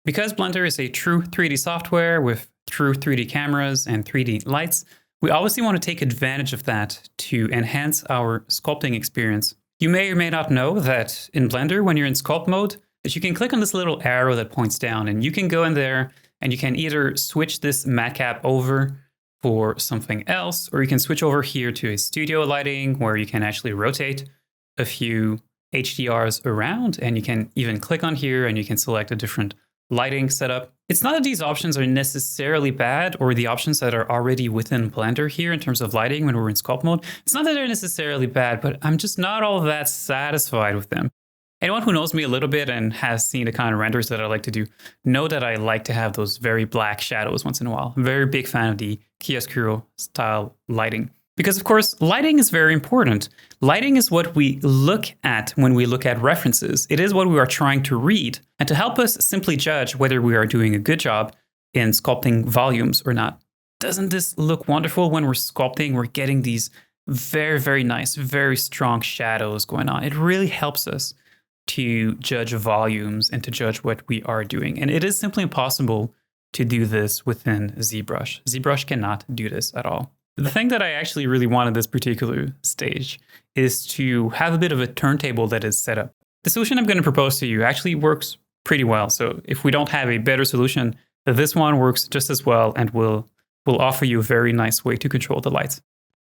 Because Blender is a true 3D software with true 3D cameras and 3D lights, we obviously want to take advantage of that to enhance our sculpting experience. You may or may not know that in Blender, when you're in sculpt mode, that you can click on this little arrow that points down, and you can go in there and you can either switch this matcap over for something else, or you can switch over here to a studio lighting where you can actually rotate a few HDRs around, and you can even click on here and you can select a different lighting setup. It's not that these options are necessarily bad, or the options that are already within Blender here in terms of lighting when we're in sculpt mode. It's not that they're necessarily bad, but I'm just not all that satisfied with them. Anyone who knows me a little bit and has seen the kind of renders that I like to do know that I like to have those very black shadows once in a while. I'm a very big fan of the chiaroscuro style lighting. Because of course, lighting is very important. Lighting is what we look at when we look at references. It is what we are trying to read, and to help us simply judge whether we are doing a good job in sculpting volumes or not. Doesn't this look wonderful when we're sculpting? We're getting these very, very nice, very strong shadows going on. It really helps us to judge volumes and to judge what we are doing. And it is simply impossible to do this within ZBrush. ZBrush cannot do this at all. The thing that I actually really want in this particular stage is to have a bit of a turntable that is set up. The solution I'm going to propose to you actually works pretty well. So if we don't have a better solution, this one works just as well and will offer you a very nice way to control the lights.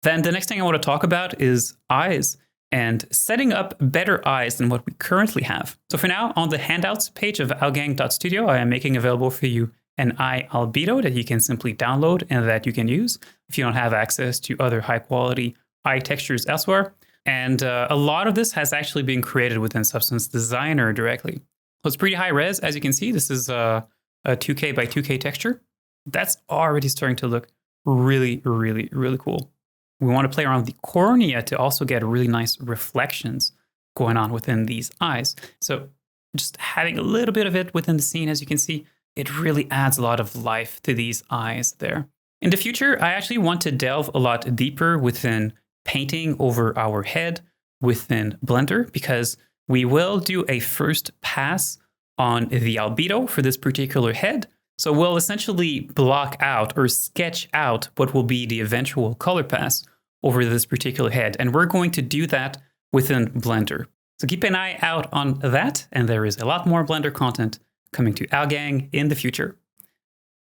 Then the next thing I want to talk about is eyes and setting up better eyes than what we currently have. So for now, on the handouts page of algang.studio, I am making available for you an eye albedo that you can simply download and that you can use if you don't have access to other high quality eye textures elsewhere. And a lot of this has actually been created within Substance Designer directly. So it's pretty high res. As you can see, this is a 2K by 2K texture. That's already starting to look really, really, really cool. We want to play around with the cornea to also get really nice reflections going on within these eyes. So just having a little bit of it within the scene, as you can see, it really adds a lot of life to these eyes there. In the future, I actually want to delve a lot deeper within painting over our head within Blender, because we will do a first pass on the albedo for this particular head. So we'll essentially block out or sketch out what will be the eventual color pass over this particular head. And we're going to do that within Blender. So keep an eye out on that. And there is a lot more Blender content coming to Algang in the future.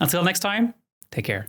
Until next time, take care.